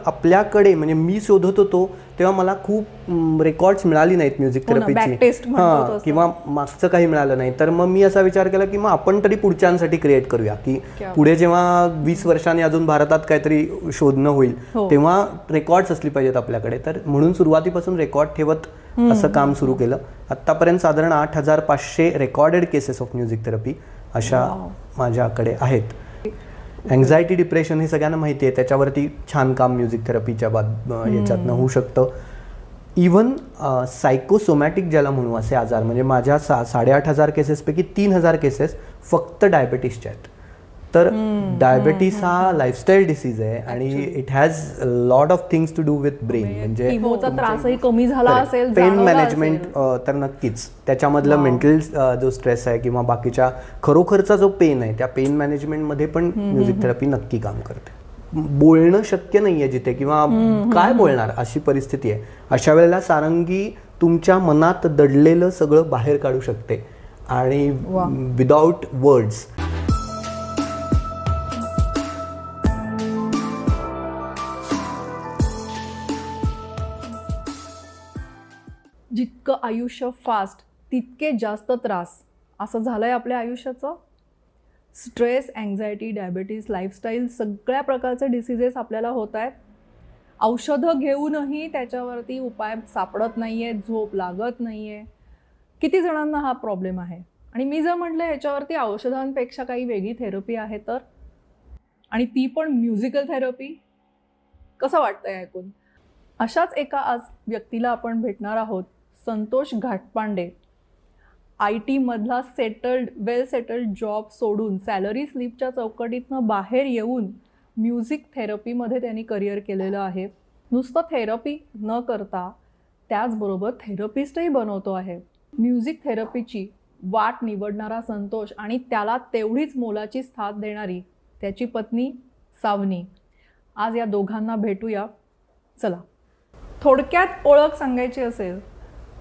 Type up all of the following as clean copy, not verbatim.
आपल्याकडे म्हणजे मी शोधत होतो तेव्हा मला खूप रेकॉर्ड्स मिळाली नाहीत म्युझिक थेरपीची, किंवा मागचं काही मिळालं नाही. तर मग मी असा विचार केला की मग आपण तरी पुढच्यांसाठी क्रिएट करूया, की पुढे जेव्हा 20 वर्षांनी अजून भारतात काहीतरी शोधणं होईल तेव्हा रेकॉर्ड्स असली पाहिजेत आपल्याकडे. तर म्हणून सुरुवातीपासून रेकॉर्ड ठेवत असं काम सुरू केलं. आत्तापर्यंत साधारण 8500 recorded cases of music therapy अशा माझ्याकडे आहेत. अँझायटी, डिप्रेशन हे सगळ्यांना माहिती आहे, त्याच्यावरती छान काम म्युझिक थेरपीच्या याच्यातनं होऊ शकतं. इव्हन सायकोसोमॅटिक ज्याला म्हणू असे आजार, म्हणजे माझ्या 8500 केसेसपैकी 3000 केसेस फक्त डायबेटिसच्या आहेत. तर डायबेटीस हा लाईफस्टाईल डिसीज आहे आणि it has lot of things to do with brain. म्हणजे त्रासही कमी झाला असेल, पेन मॅनेजमेंट तर नक्कीच, त्याच्यामधलं मेंटल जो स्ट्रेस आहे किंवा बाकीच्या खरोखरचा जो पेन आहे त्या पेन मॅनेजमेंटमध्ये पण म्युझिक थेरपी नक्की काम करते. बोलणं शक्य नाहीये जिथे, किंवा काय बोलणार अशी परिस्थिती आहे, अशा वेळेला सारंगी तुमच्या मनात दडलेलं सगळं बाहेर काढू शकते आणि विदाउट वर्ड्स. जितकं आयुष्य फास्ट तितके जास्त त्रास, असं झालंय आपल्या आयुष्याचं. स्ट्रेस, अँझायटी, डायबिटीज, लाईफस्टाईल, सगळ्या प्रकारचे डिसिजेस आपल्याला होत आहेत. औषधं घेऊनही त्याच्यावरती उपाय सापडत नाही आहेत, झोप लागत नाही आहे. किती जणांना हा प्रॉब्लेम आहे. आणि मी जर म्हटलं ह्याच्यावरती औषधांपेक्षा काही वेगळी थेरपी आहे तर, आणि ती पण म्युझिकल थेरपी, कसं वाटतंय ऐकून? अशाच एका आज व्यक्तीला आपण भेटणार आहोत. संतोष घाटपांडे IT मधला वेल सेटल्ड जॉब सोडून सॅलरी स्लिपच्या चौकटीतनं बाहेर येऊन म्युझिक थेरपीमध्ये त्यांनी करिअर केलेलं आहे. नुसतं थेरपी न करता त्याचबरोबर थेरपिस्टही बनवतो आहे. म्युझिक थेरपीची वाट निवडणारा संतोष आणि त्याला तेवढीच मोलाची साथ देणारी त्याची पत्नी सावनी. आज या दोघांना भेटूया. चला, थोडक्यात ओळख सांगायची असेल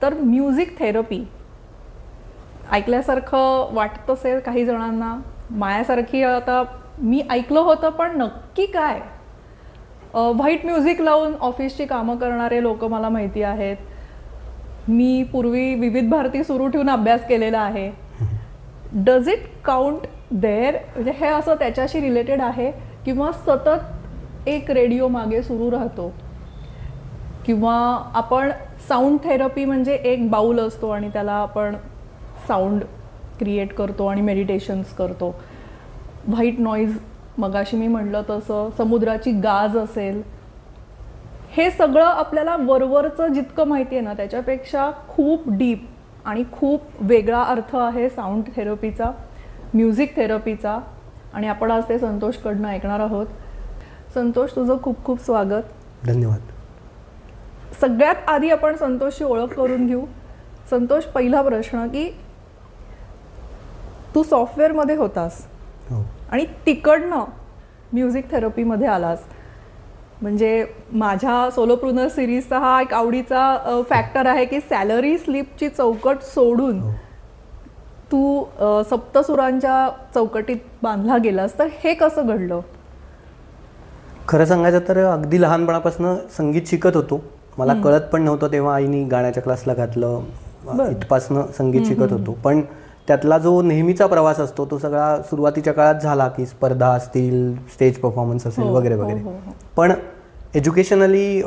तर म्युझिक थेरपी ऐकल्यासारखं वाटत असेल काही जणांना, मायासारखी आता मी ऐकलं होतं पण नक्की काय. व्हाईट म्युझिक लावून ऑफिसची कामं करणारे लोक मला माहिती आहेत. मी पूर्वी विविध भारती सुरू ठेवून अभ्यास केलेला आहे. Does it count there? म्हणजे हे असं त्याच्याशी रिलेटेड आहे, किंवा सतत एक रेडिओ मागे सुरू राहतो, किंवा आपण साऊंड थेरपी म्हणजे एक बाऊल असतो आणि त्याला आपण साऊंड क्रिएट करतो आणि मेडिटेशन्स करतो. व्हाईट नॉईज, मगाशी मी म्हटलं तसं समुद्राची गाज असेल, हे सगळं आपल्याला वरवरचं जितकं माहिती आहे ना त्याच्यापेक्षा खूप डीप आणि खूप वेगळा अर्थ आहे साऊंड थेरपीचा, म्युझिक थेरपीचा. आणि आपण आज ते संतोषकडनं ऐकणार आहोत. संतोष, तुझं खूप खूप स्वागत. धन्यवाद. सगळ्यात आधी आपण संतोषची ओळख करून घेऊ. संतोष, पहिला प्रश्न की तू सॉफ्टवेअरमध्ये होतास आणि तिकडनं म्युझिक थेरपीमध्ये आलास. म्हणजे माझ्या सोलोप्रुनर सिरीजचा हा एक आवडीचा फॅक्टर आहे की सॅलरी स्लिपची चौकट सोडून तू सप्तसुरांच्या चौकटीत बांधला गेलास. तर हे कसं घडलं? खरं सांगायचं तर अगदी लहानपणापासून संगीत शिकत होतो. मला कळत पण नव्हतं तेव्हा आईने गाण्याच्या क्लासला घातलं, इथपासनं संगीत शिकत होतो. पण त्यातला जो नेहमीचा प्रवास असतो तो सगळा सुरुवातीच्या काळात झाला, की स्पर्धा असतील, स्टेज परफॉर्मन्स असेल वगैरे वगैरे. पण एज्युकेशनली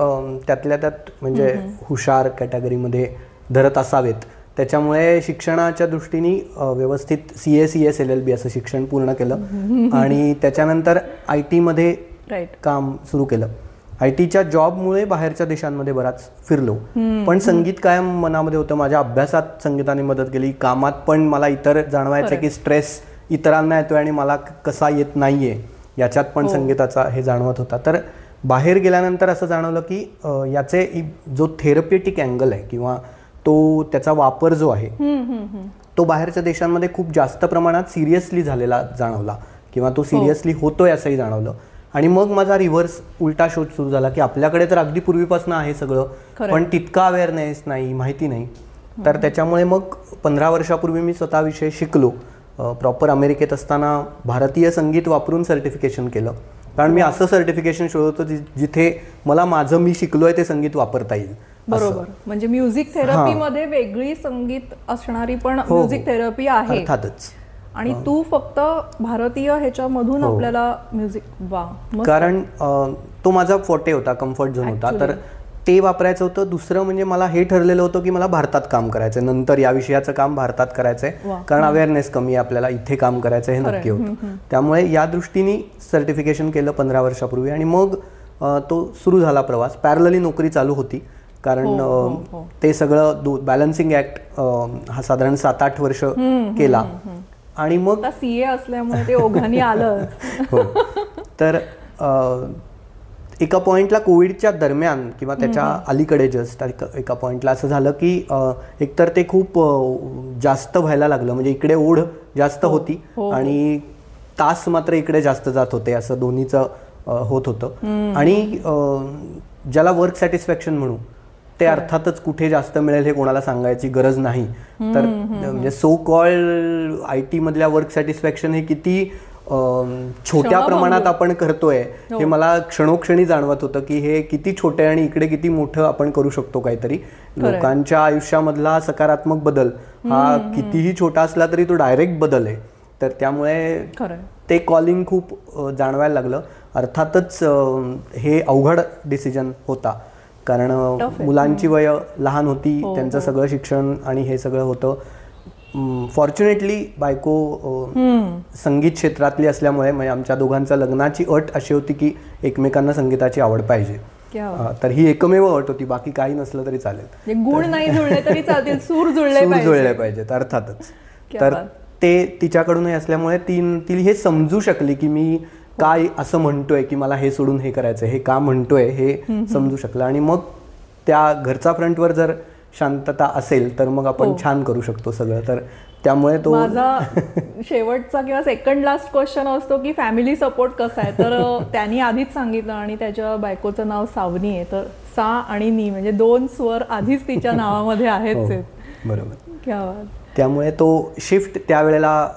त्यातल्या त्यात म्हणजे हुशार कॅटेगरीमध्ये धरत असावेत, त्याच्यामुळे शिक्षणाच्या दृष्टीने व्यवस्थित CA CS LLB असं शिक्षण पूर्ण केलं आणि त्याच्यानंतर IT मध्ये काम सुरू केलं. IT च्या जॉबमुळे बाहेरच्या देशांमध्ये बराच फिरलो, पण संगीत कायम मनामध्ये होतं. माझ्या अभ्यासात संगीताने मदत केली, कामात पण मला इतर जाणवायचं की स्ट्रेस इतरांना येतोय आणि मला कसा येत नाहीये याच्यात पण संगीताचा हे जाणवत होता. तर बाहेर गेल्यानंतर असं जाणवलं की याचे जो थेरप्युटिक अँगल आहे किंवा तो त्याचा वापर जो आहे तो बाहेरच्या देशांमध्ये खूप जास्त प्रमाणात सिरियसली झालेला जाणवला, किंवा तो सिरियसली होतोय असंही जाणवलं. आणि मग माझा रिव्हर्स उलटा शोध सुरू झाला की आपल्याकडे तर अगदी पूर्वीपासून आहे सगळं, पण तितका अवेअरनेस नाही, माहिती नाही. तर त्याच्यामुळे मग 15 वर्षापूर्वी मी स्वतः विषय शिकलो. प्रॉपर अमेरिकेत असताना भारतीय संगीत वापरून सर्टिफिकेशन केलं कारण मी असं सर्टिफिकेशन शोधतो जिथे मला माझं मी शिकलोय ते संगीत वापरता येईल. बरोबर. म्हणजे म्युझिक थेरपी मध्ये वेगळी संगीत असणारी पण म्युझिक थेरपी आहे अर्थातच. आणि तू फक्त भारतीय ह्याच्यामधून आपल्याला म्युझिक. वा. कारण तो माझा फोटे होता, कम्फर्ट झोन होता, तर ते वापरायचं होतं. दुसरं म्हणजे मला हे ठरलेलं होतं की मला भारतात काम करायचं, नंतर या विषयाचं काम भारतात करायचंय, कारण अवेअरनेस कमी आहे आपल्याला, इथे काम करायचं हे नक्की होतं. त्यामुळे या दृष्टीने सर्टिफिकेशन केलं 15 वर्षापूर्वी आणि मग तो सुरू झाला प्रवास. पॅरलली नोकरी चालू होती, कारण ते सगळं बॅलन्सिंग ऍक्ट हा साधारण 7-8 वर्ष केला आणि मग सीए असल्यामुळे ते ओघाने आलं. तर एका पॉइंटला कोविडच्या दरम्यान किंवा त्याच्या अलीकडे जस्ट एका पॉइंटला असं झालं की एकतर ते खूप जास्त व्हायला लागलं, म्हणजे इकडे ओढ जास्त होती आणि तास मात्र इकडे जास्त जात होते, असं दोन्हीचं होत होतं. आणि ज्याला वर्क सॅटिस्फॅक्शन म्हणू ते अर्थातच कुठे जास्त मिळेल हे कोणाला सांगायची गरज नाही. तर म्हणजे सो कॉल्ड IT मधल्या वर्क सॅटिस्फॅक्शन हे किती छोट्या प्रमाणात आपण करतोय हे मला क्षणोक्षणी जाणवत होतं की हे किती छोटे आणि इकडे किती मोठं आपण करू शकतो काहीतरी. लोकांच्या आयुष्यामधला सकारात्मक बदल हा कितीही छोटा असला तरी तो डायरेक्ट बदल आहे. तर त्यामुळे ते कॉलिंग खूप जाणवायला लागलं. अर्थातच हे अवघड डिसिजन होता, कारण मुलांची वय लहान होती, त्यांचं सगळं शिक्षण आणि हे सगळं होतं. फॉर्च्युनेटली बायको संगीत क्षेत्रातली असल्यामुळे म्हणजे आमच्या दोघांच्या लग्नाची अट अशी होती की एकमेकांना संगीताची आवड पाहिजे. तर ही एकमेव अट होती, बाकी काही नसलं तरी चालेल, गुण नाही जुळले तरी चालतील, सूर जुळले पाहिजेत अर्थातच. तर ते तिच्याकडूनही असल्यामुळे ती हे समजू शकली की मी काय असं म्हणतोय की मला हे सोडून हे करायचं, हे का म्हणतोय हे समजू शकलं. आणि मग त्या घरचा फ्रंटवर जर शांतता असेल तर मग आपण छान करू शकतो सगळं. तर त्यामुळे तो माझा शेवटचा किंवा सेकंड लास्ट क्वेश्चन असतो की फॅमिली सपोर्ट कसा आहे. तर त्यांनी आधीच सांगितलं आणि त्याच्या बायकोचं नाव सावनी आहे, तर सा आणि नी म्हणजे 2 स्वर आधीच तिच्या नावामध्ये आहेच. बरोबर. त्यामुळे तो शिफ्ट त्यावेळेला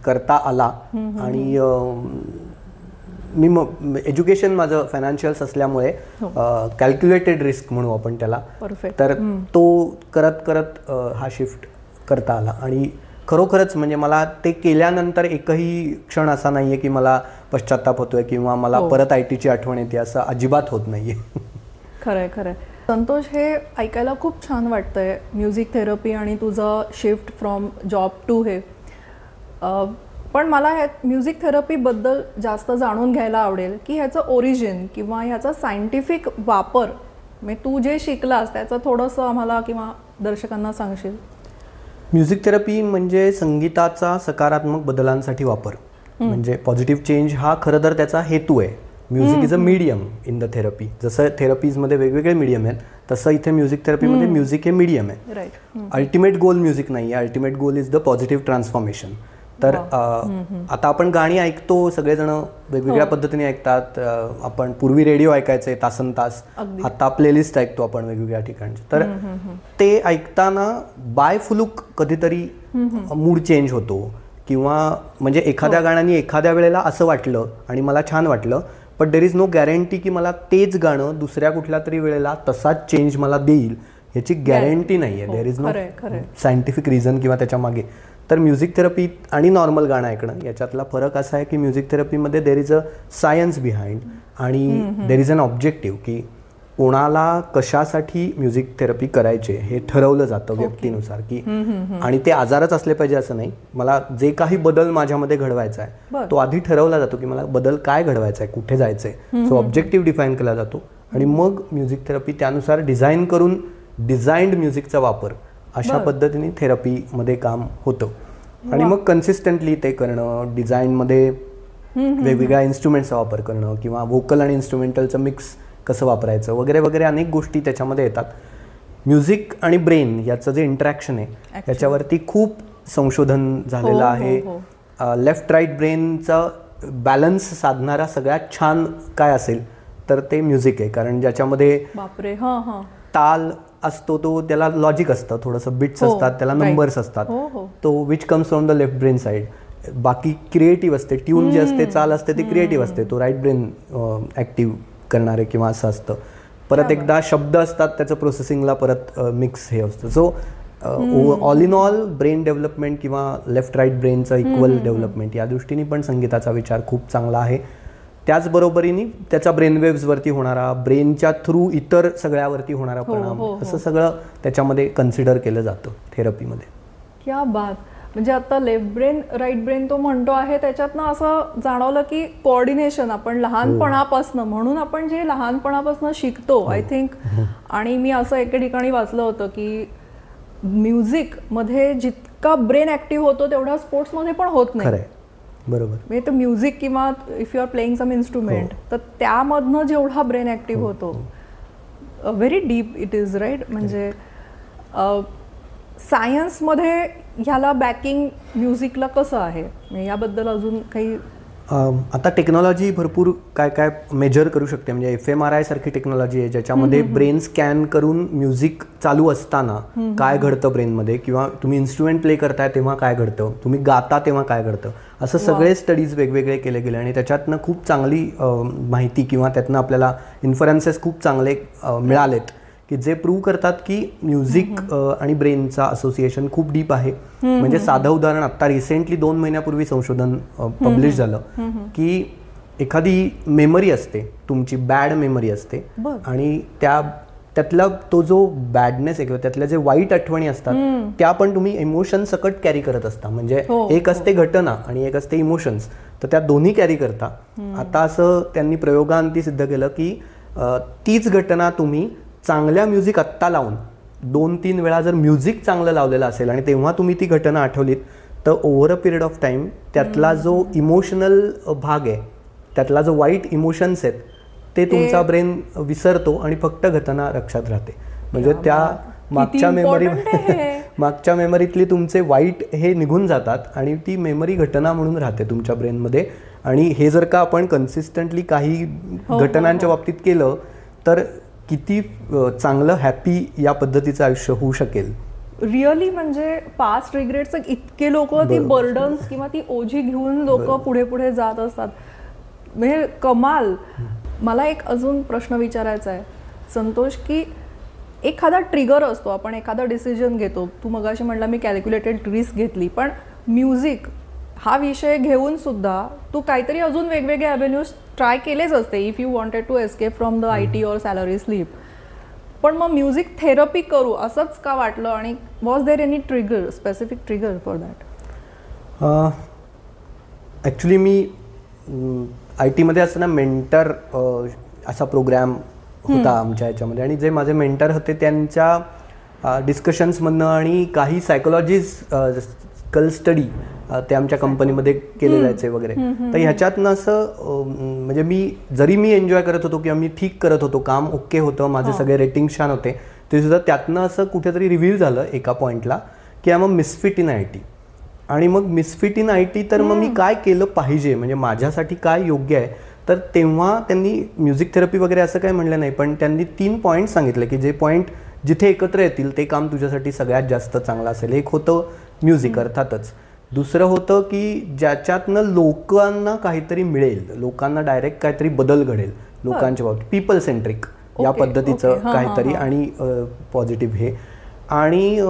करता आला. आणि मी एज्युकेशन माझं फायनान्शियल्स असल्यामुळे कॅल्क्युलेटेड रिस्क म्हणू आपण त्याला, तर तो करत करत हा शिफ्ट करता आला. आणि खरोखरच म्हणजे मला ते केल्यानंतर एकही क्षण असा नाहीये की मला पश्चाताप होतोय किंवा मला परत ITची आठवण येते, असं अजिबात होत नाहीये. खरंय खरंय. संतोष, हे ऐकायला खूप छान वाटतंय, म्युझिक थेरपी आणि तुझं शिफ्ट फ्रॉम जॉब टू हे. पण मला ह्या म्युझिक थेरपीबद्दल जास्त जाणून घ्यायला आवडेल की ह्याचं ओरिजिन किंवा ह्याचा सायंटिफिक वापर, म्हणजे तू जे शिकलास त्याचं थोडंसं आम्हाला किंवा दर्शकांना सांगशील. म्युझिक थेरपी म्हणजे संगीताचा सकारात्मक बदलांसाठी वापर, म्हणजे पॉझिटिव्ह चेंज हा खरं तर त्याचा हेतू आहे. Music is a medium in the therapy. जसं थेरपीजमध्ये वेगवेगळे मीडियम आहेत तसं इथे म्युझिक थेरपीमध्ये म्युझिक हे मीडियम आहे. अल्टिमेट गोल म्युझिक नाही आहे, ultimate goal is the positive transformation. तर आता आपण गाणी ऐकतो, सगळेजण वेगवेगळ्या पद्धतीने ऐकतात. आपण पूर्वी रेडिओ ऐकायचे तासन तास, आता प्लेलिस्ट ऐकतो आपण वेगवेगळ्या ठिकाणचे. तर ते ऐकताना बाय फ्लूक कधीतरी मूड चेंज होतो किंवा म्हणजे एखाद्या गाण्याने एखाद्या वेळेला असं वाटलं आणि मला छान वाटलं, but there is no guarantee की मला तेच गाणं दुसऱ्या कुठल्या तरी वेळेला तसाच चेंज मला देईल, ह्याची गॅरंटी नाही आहे. There is no scientific reason किंवा त्याच्या मागे. तर म्युझिक थेरपी आणि नॉर्मल गाणं ऐकणं याच्यातला फरक असा आहे की म्युझिक थेरपीमध्ये there is a science behind आणि देर इज अन ऑब्जेक्टिव्ह की कोणाला कशासाठी म्युझिक थेरपी करायचे हे ठरवलं जातं व्यक्तीनुसार. की आणि ते आजारच असले पाहिजे असं नाही, मला जे काही बदल माझ्यामध्ये घडवायचा आहे तो आधी ठरवला जातो की मला बदल काय घडवायचा आहे, कुठे जायचं आहे. सो ऑब्जेक्टिव्ह डिफाईन केला जातो आणि मग म्युझिक थेरपी त्यानुसार डिझाईन करून डिझाईन्ड म्युझिकचा वापर अशा पद्धतीने थेरपीमध्ये काम होतं. आणि मग कन्सिस्टंटली ते करणं, डिझाईनमध्ये वेगवेगळ्या इन्स्ट्रुमेंट्सचा वापर करणं किंवा व्होकल आणि इन्स्ट्रुमेंटलचं मिक्स कसं वापरायचं वगैरे वगैरे अनेक गोष्टी त्याच्यामध्ये येतात. म्युझिक आणि ब्रेन याचं जे इंटरॅक्शन आहे याच्यावरती खूप संशोधन झालेलं आहे. लेफ्ट राईट ब्रेनचं बॅलन्स साधणारा सगळ्यात छान काय असेल तर ते म्युझिक आहे, कारण ज्याच्यामध्ये ताल असतो तो त्याला लॉजिक असतं, थोडंसं बिट्स असतात, त्याला नंबर्स असतात, तो which comes from the left brain side. बाकी क्रिएटिव्ह असते, ट्यून जे असते, चाल असते ते क्रिएटिव्ह असते, तो राईट ब्रेन ॲक्टिव्ह करणारे किंवा असं असतं. परत एकदा शब्द असतात त्याचं प्रोसेसिंगला परत मिक्स हे असतं. So all in all brain development किंवा लेफ्ट राईट ब्रेनचं इक्वल डेव्हलपमेंट या दृष्टीने पण संगीताचा विचार खूप चांगला आहे. त्याचबरोबरीने त्याचा ब्रेनवेव्सवरती होणारा, ब्रेनच्या थ्रू इतर सगळ्यावरती होणारा परिणाम, असं सगळं त्याच्यामध्ये कन्सिडर केलं जातं थेरपीमध्ये. क्या बात. म्हणजे आता लेफ्ट ब्रेन राईट ब्रेन तो म्हणतो आहे, त्याच्यातनं असं जाणवलं की कोऑर्डिनेशन आपण लहानपणापासनं, म्हणून आपण जे लहानपणापासून शिकतो आय थिंक. आणि मी असं एके ठिकाणी वाचलं होतं की म्युझिकमध्ये जितका ब्रेन ॲक्टिव्ह होतो तेवढा स्पोर्ट्समध्ये पण होत नाही. बरोबर. म्हणजे तर म्युझिक किंवा if you are playing some instrument तर त्यामधनं जेवढा ब्रेन ॲक्टिव्ह होतो, very deep it is right. म्हणजे सायन्समध्ये ह्याला बॅकिंग म्युझिकला कसं आहे, याबद्दल अजून काही? आता टेक्नॉलॉजी भरपूर काय काय मेजर करू शकते. म्हणजे FMRI सारखी टेक्नॉलॉजी आहे ज्याच्यामध्ये ब्रेन स्कॅन करून म्युझिक चालू असताना काय घडतं ब्रेनमध्ये, किंवा तुम्ही इन्स्ट्रुमेंट प्ले करताय तेव्हा काय घडतं, तुम्ही गाता तेव्हा काय घडतं, असं सगळे स्टडीज वेगवेगळे केले गेले. आणि त्याच्यातनं खूप चांगली माहिती किंवा त्यातनं आपल्याला इन्फरन्सेस खूप चांगले मिळालेत की जे प्रूव्ह करतात की म्युझिक आणि ब्रेनचा असोसिएशन खूप डीप आहे. म्हणजे साधं उदाहरण, आता रिसेंटली 2 महिन्यापूर्वी संशोधन पब्लिश झालं की एखादी मेमरी असते तुमची, बॅड मेमरी असते, आणि त्यातला तो जो बॅडनेस आहे किंवा त्यातल्या जे वाईट आठवणी असतात त्या पण तुम्ही इमोशन सकट कॅरी करत असता. म्हणजे एक असते घटना आणि एक असते इमोशन्स, तर त्या दोन्ही कॅरी करता. आता असं त्यांनी प्रयोगांती सिद्ध केलं की तीच घटना तुम्ही चांगल्या म्युझिक आत्ता लावून 2-3 वेळा जर म्युझिक चांगलं लावलेलं असेल आणि तेव्हा तुम्ही ती घटना आठवलीत, तर over a period of time त्यातला जो इमोशनल भाग आहे, त्यातला जो वाईट इमोशन्स आहेत ते तुमचा ब्रेन विसरतो आणि फक्त घटना लक्षात राहते. म्हणजे त्या मागच्या मेमरीतली तुमचे वाईट हे निघून जातात आणि ती मेमरी घटना म्हणून राहते तुमच्या ब्रेनमध्ये. आणि हे जर का आपण कन्सिस्टंटली काही घटनांच्या बाबतीत केलं तर किती चांगलं हॅपी या पद्धतीचं आयुष्य होऊ शकेल. रिअली म्हणजे पास्ट रिग्रेट्स इतके लोक ती बर्डन्स किंवा ती ओझी घेऊन लोक पुढे पुढे जात असतात, म्हणजे कमाल. मला एक अजून प्रश्न विचारायचा आहे संतोष, की एखादा ट्रिगर असतो, आपण एखादा डिसिजन घेतो, तू मगाशी म्हणला मी कॅल्क्युलेटेड रिस्क घेतली, पण म्युझिक हा विषय घेऊन सुद्धा तू काहीतरी अजून वेगवेगळे ॲव्हेन्यूज ट्राय केलेच असते if you wanted to escape from the IT or salary slip. पण मग म्युझिक थेरपी करू असंच का वाटलं, आणि was there any trigger, specific trigger for that? Actually मी IT मध्ये असताना मेंटर असा प्रोग्राम होता आमच्या ह्याच्यामध्ये, आणि जे माझे मेंटर होते त्यांच्या डिस्कशन्समधनं आणि काही सायकोलॉजिकल स्टडी ते आमच्या कंपनीमध्ये केले जायचे वगैरे. तर ह्याच्यातनं असं म्हणजे जरी मी एन्जॉय करत होतो किंवा मी ठीक करत होतो, काम ओके होतं, माझे सगळे रेटिंग छान होते, ते सुद्धा त्यातनं असं कुठेतरी रिव्हील झालं एका पॉईंटला की I am misfit in IT. आणि मग मिसफिट इन IT, तर मग मी काय केलं पाहिजे, म्हणजे माझ्यासाठी काय योग्य आहे. तर तेव्हा त्यांनी म्युझिक थेरपी वगैरे असं काही म्हणलं नाही, पण त्यांनी 3 पॉईंट सांगितले की जे पॉईंट जिथे एकत्र येतील ते काम तुझ्यासाठी सगळ्यात जास्त चांगलं असेल. एक होतं म्युझिक अर्थातच, दुसरं होतं की ज्याच्यातनं लोकांना काहीतरी मिळेल, लोकांना डायरेक्ट काहीतरी बदल घडेल लोकांच्या बाबतीत, पीपल सेंट्रिक या पद्धतीचं काहीतरी, आणि पॉझिटिव्ह हे. आणि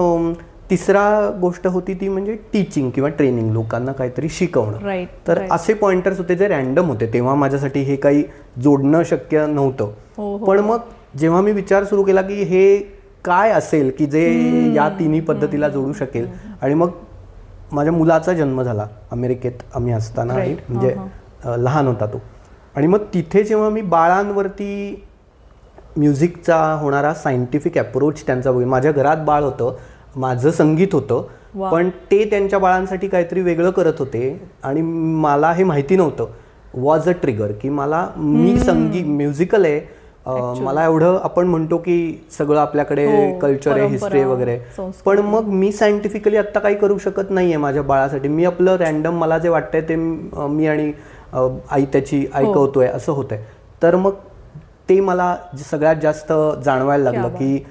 तिसरा गोष्ट होती ती म्हणजे टीचिंग किंवा ट्रेनिंग, लोकांना काहीतरी शिकवणं. तर असे पॉइंटर्स होते जे रॅन्डम होते. तेव्हा माझ्यासाठी हे काही जोडणं शक्य नव्हतं. पण मग जेव्हा मी विचार सुरू केला की हे काय असेल की जे या तिन्ही पद्धतीला जोडू शकेल, आणि मग माझ्या मुलाचा जन्म झाला अमेरिकेत आम्ही असताना, म्हणजे लहान होता तो. आणि मग तिथे जेव्हा मी बाळांवरती म्युझिकचा होणारा सायंटिफिक अप्रोच त्यांचा बघितला, माझ्या घरात बाळ होतं, माझं संगीत होतं, पण ते त्यांच्या बाळांसाठी काहीतरी वेगळं करत होते, आणि मला हे माहिती नव्हतं. वॉज अ ट्रिगर की मी संगीत म्युझिकल आहे, मला एवढं आपण म्हणतो की सगळं आपल्याकडे कल्चर आहे, हिस्ट्री वगैरे, पण मग मी सायंटिफिकली आत्ता काही करू शकत नाहीये माझ्या बाळासाठी. मी आपलं रॅन्डम मला जे वाटतंय ते मी आणि आई त्याची ऐकवतोय असं होतंय. तर मग ते मला सगळ्यात जास्त जाणवायला लागलं की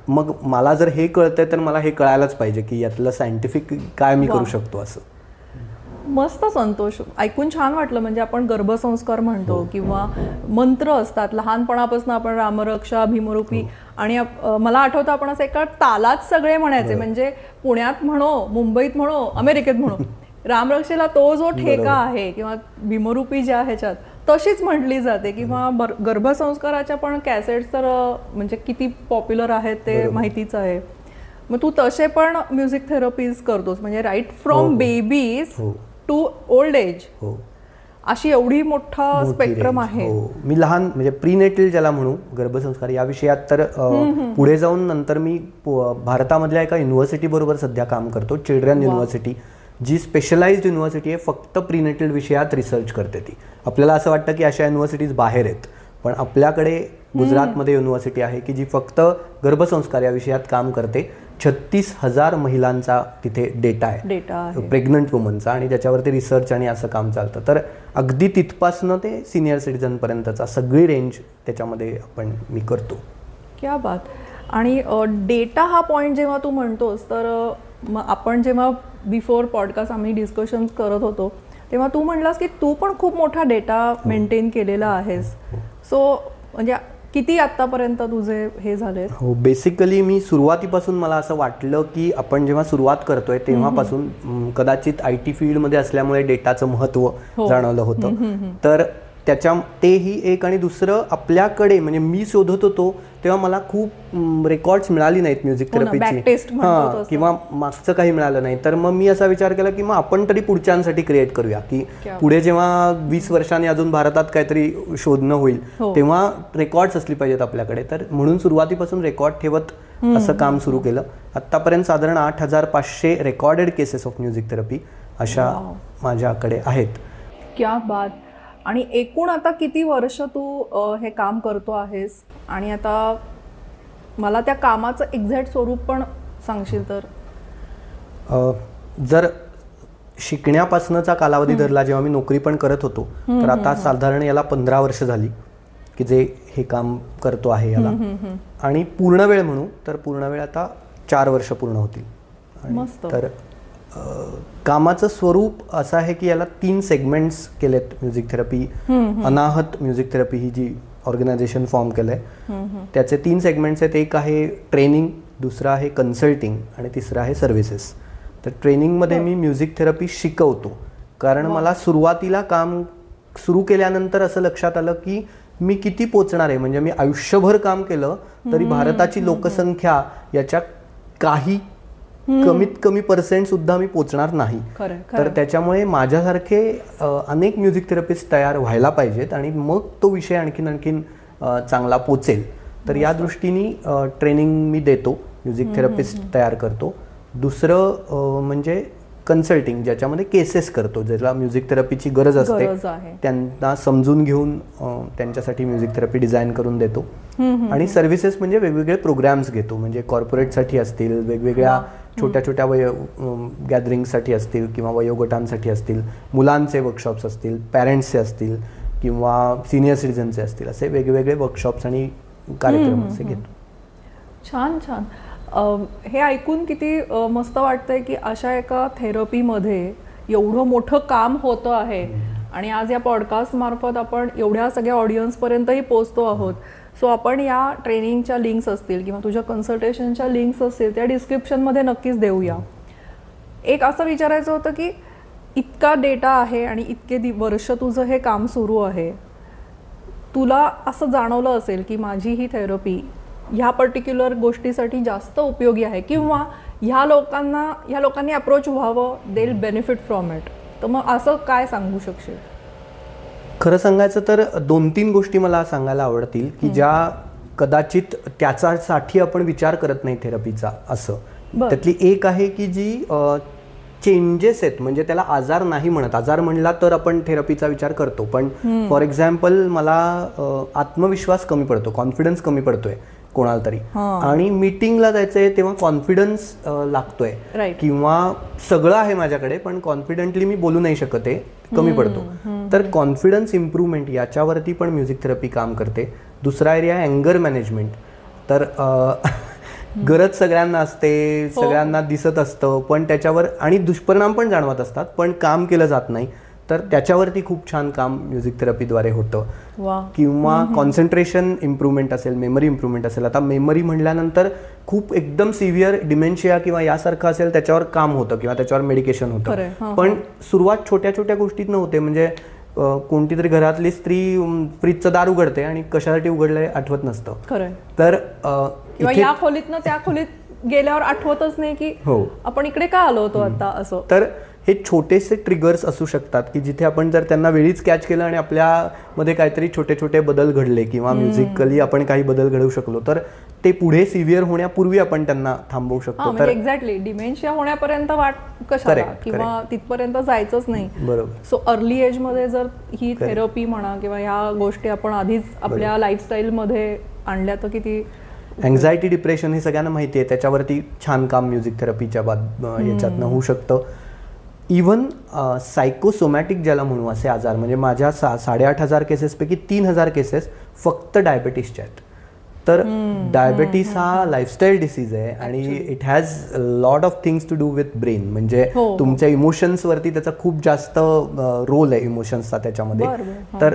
मग मला जर हे कळतंय तर मला हे कळायलाच पाहिजे की यातलं सायंटिफिक काय मी करू शकतो असं. मस्त संतोष, ऐकून छान वाटलं. म्हणजे आपण गर्भसंस्कार म्हणतो किंवा मंत्र असतात लहानपणापासून, आपण रामरक्षा भीमरूपी, आणि मला आठवतं आपण असं एका तालात सगळे म्हणायचे. म्हणजे पुण्यात म्हणो, मुंबईत म्हणो, अमेरिकेत म्हणो, रामरक्षेला तो जो ठेका आहे किंवा भीमरूपी ज्या ह्याच्यात तशीच म्हटली जाते. किंवा गर्भसंस्काराच्या पण कॅसेट्स तर म्हणजे किती पॉप्युलर आहेत ते माहितीच आहे. मग तू तसे पण म्युझिक थेरपीज करतोस, म्हणजे right from babies to old age, अशी एवढी मोठा स्पेक्ट्रम आहे. मी लहान म्हणजे प्रीनेटल ज्याला म्हणू, गर्भसंस्कार या विषयात, तर पुढे जाऊन नंतर मी भारतामधल्या एका युनिव्हर्सिटी बरोबर सध्या काम करतो, चिल्ड्रन युनिव्हर्सिटी, जी स्पेशलाइज्ड युनिव्हर्सिटी आहे, फक्त प्रीनेटल विषयात रिसर्च करते. ती आपल्याला असं वाटतं की अशा युनिव्हर्सिटीज बाहेर आहेत, पण आपल्याकडे गुजरातमध्ये युनिव्हर्सिटी आहे की जी फक्त गर्भसंस्कार या विषयात काम करते. 36,000 महिलांचा तिथे डेटा आहे प्रेग्नंट वुमनचा, आणि त्याच्यावरती रिसर्च आणि असं काम चालतं. तर अगदी तिथपासनं ते सिनियर सिटीजनपर्यंतचा सगळी रेंज त्याच्यामध्ये मी करतो. क्या बात. आणि डेटा हा पॉईंट जेव्हा तू म्हणतोस, तर आपण जेव्हा बिफोर पॉडकास्ट आम्ही डिस्कशन करत होतो तेव्हा तू म्हणलास की तू पण खूप मोठा डेटा मेंटेन केलेला आहेस. सो म्हणजे किती आतापर्यंत तुझे हे झाले? हो, बेसिकली मी सुरुवातीपासून मला असं वाटलं की आपण जेव्हा सुरुवात करतोय तेव्हापासून कदाचित IT फील्डमध्ये असल्यामुळे डेटाचं महत्त्व जाणवलं होतं. तर तेही एक, आणि दुसरं आपल्याकडे म्हणजे मी शोधत होतो तेव्हा मला खूप रेकॉर्ड्स मिळाली नाहीत म्युझिक थेरपीची, किंवा मागचं काही मिळालं नाही. तर मग मी असा विचार केला की मग आपण तरी पुढच्यांसाठी क्रिएट करूया, की पुढे जेव्हा 20 वर्षांनी अजून भारतात काहीतरी शोधणं होईल तेव्हा रेकॉर्ड्स असली पाहिजेत आपल्याकडे. तर म्हणून सुरुवातीपासून रेकॉर्ड ठेवत असं काम सुरू केलं. आत्तापर्यंत साधारण 8,500 recorded cases of music therapy अशा माझ्याकडे आहेत. क्या बात. आणि एकूण आता किती वर्ष तू हे काम करतो आहेस, आणि आता मला त्या कामाचं एक्झॅक्ट स्वरूप पण सांगशील तर? जर शिकण्यापासूनचा कालावधी धरला, जेव्हा मी नोकरी पण करत होतो, तर आता साधारण याला 15 वर्ष झाली की जे हे काम करतो आहे याला. आणि पूर्ण वेळ म्हणू तर पूर्ण वेळ आता 4 वर्ष पूर्ण होतील. तर कामाचं स्वरूप असं आहे की याला 3 सेगमेंट्स केलेत म्युझिक थेरपी. अनाहत म्युझिक थेरपी ही जी ऑर्गनायझेशन फॉर्म केलंय त्याचे 3 सेगमेंट्स आहेत. एक आहे ट्रेनिंग, दुसरं आहे कन्सल्टिंग, आणि तिसरं आहे सर्व्हिसेस. तर ट्रेनिंगमध्ये मी म्युझिक थेरपी शिकवतो, कारण मला सुरुवातीला काम सुरू केल्यानंतर असं लक्षात आलं की मी किती पोचणार आहे. म्हणजे मी आयुष्यभर काम केलं तरी भारताची लोकसंख्या याच्या काही कमीत कमी % सुद्धा मी पोचणार नाही. तर त्याच्यामुळे माझ्यासारखे अनेक म्युझिक थेरपिस्ट तयार व्हायला पाहिजेत, आणि मग तो विषय आणखीन चांगला पोचेल. तर या दृष्टीने ट्रेनिंग मी देतो, म्युझिक थेरपिस्ट तयार करतो. दुसरं म्हणजे कन्सल्टिंग, ज्याच्यामध्ये केसेस करतो, ज्याला म्युझिक थेरपीची गरज असते त्यांना समजून घेऊन त्यांच्यासाठी म्युझिक थेरपी डिझाईन करून देतो. आणि सर्व्हिसेस म्हणजे वेगवेगळे प्रोग्राम्स घेतो, म्हणजे कॉर्पोरेटसाठी असतील, वेगवेगळ्या छोट्या छोट्या गॅदरिंगसाठी असतील, किंवा वयोगटांसाठी असतील, मुलांचे वर्कशॉप्स असतील, पॅरेंट्सचे असतील, किंवा सिनियर सिटीजनचे असतील, असे वेगवेगळे वर्कशॉप्स आणि कार्यक्रम असे घेतो. छान छान. हे ऐकून किती मस्त वाटतंय की अशा एका थेरपीमध्ये एवढं मोठं काम होतं आहे, आणि आज या पॉडकास्ट मार्फत आपण एवढ्या सगळ्या ऑडियन्सपर्यंतही पोहोचतो आहोत. सो आपण या ट्रेनिंगच्या लिंक्स असतील किंवा तुझ्या कन्सल्टेशनच्या लिंक्स असतील त्या डिस्क्रिप्शनमध्ये नक्कीच देऊया. एक असं विचारायचं होतं की इतका डेटा आहे आणि इतके वर्ष तुझं हे काम सुरू आहे, तुला असं जाणवलं असेल की माझी ही थेरपी ह्या पर्टिक्युलर गोष्टीसाठी जास्त उपयोगी आहे, किंवा ह्या लोकांनी अप्रोच व्हावं, they will benefit from it, तर मग असं काय सांगू शकशील? खरं सांगायचं तर 2-3 गोष्टी मला सांगायला आवडतील की ज्या कदाचित त्याच्यासाठी आपण विचार करत नाही थेरपीचा. असं त्यातली एक आहे की जी चेंजेस आहेत, म्हणजे त्याला आजार नाही म्हणत. आजार म्हणला तर आपण थेरपीचा विचार करतो, पण फॉर एक्झाम्पल मला आत्मविश्वास कमी पडतो, कॉन्फिडन्स कमी पडतोय कोणाला तरी, आणि मीटिंगला जायचंय तेव्हा कॉन्फिडन्स लागतोय, किंवा सगळं आहे माझ्याकडे पण कॉन्फिडेंटली मी बोलू नाही शकत आहे, कमी पडतो. तर कॉन्फिडन्स इम्प्रूव्हमेंट याच्यावरती पण म्युझिक थेरपी काम करते. दुसरा एरिया अँगर मॅनेजमेंट. तर गरज सगळ्यांना असते, सगळ्यांना दिसत असतं, पण त्याच्यावर आणि दुष्परिणाम पण जाणवत असतात, पण काम केलं जात नाही. तर त्याच्यावरती खूप छान काम म्युझिक थेरपीद्वारे होतं. किंवा कॉन्सन्ट्रेशन इम्प्रूव्हमेंट असेल, मेमरी इम्प्रूव्हमेंट असेल. आता मेमरी म्हटल्यानंतर खूप एकदम सिव्हिअर डिमेन्शिया किंवा यासारखं असेल त्याच्यावर काम होतं किंवा त्याच्यावर मेडिकेशन होतं. पण सुरुवात छोट्या छोट्या गोष्टीत नव्हते. म्हणजे कोणती तरी घरातली स्त्री फ्रीजचं दार उघडते आणि कशासाठी उघडलंय आठवत नसतं. तर या खोलीतनं त्या खोलीत गेल्यावर आठवतच नाही की आपण इकडे का आलो होतो आता असं. तर हे छोटेसे ट्रिगर्स असू शकतात की जिथे आपण जर त्यांना वेळीच कॅच केलं आणि आपल्यामध्ये काहीतरी छोटे छोटे बदल घडले किंवा म्युझिकली आपण काही बदल घडवू शकलो तर ते पुढे सिव्हिअर होण्यापूर्वी आपण त्यांना थांबवू शकतो. तर एक्झॅक्टली डिमेन्शिया होण्यापर्यंत वाट कशाला किंवा तिथपर्यंत जायचंच नाही. बरोबर. सो अर्ली एज मध्ये जर ही थेरपी म्हणा किंवा ह्या गोष्टी आपण आधीच आपल्या लाईफस्टाईल मध्ये आणल्या तर किती. अँझायटी, डिप्रेशन हे सगळ्यांना माहिती आहे, त्याच्यावरती छान काम म्युझिक थेरपीच्या याच्यातनं होऊ शकतं. इव्हन सायकोसोमॅटिक ज्याला म्हणू असे आजार, म्हणजे माझ्या 8,500 केसेसपैकी 3,000 केसेस फक्त डायबेटीसच्या आहेत. तर डायबेटीस हा लाईफस्टाईल डिसीज आहे आणि it has lot of things to do with brain. म्हणजे तुमच्या इमोशन्सवरती त्याचा खूप जास्त रोल आहे, इमोशन्सचा त्याच्यामध्ये. तर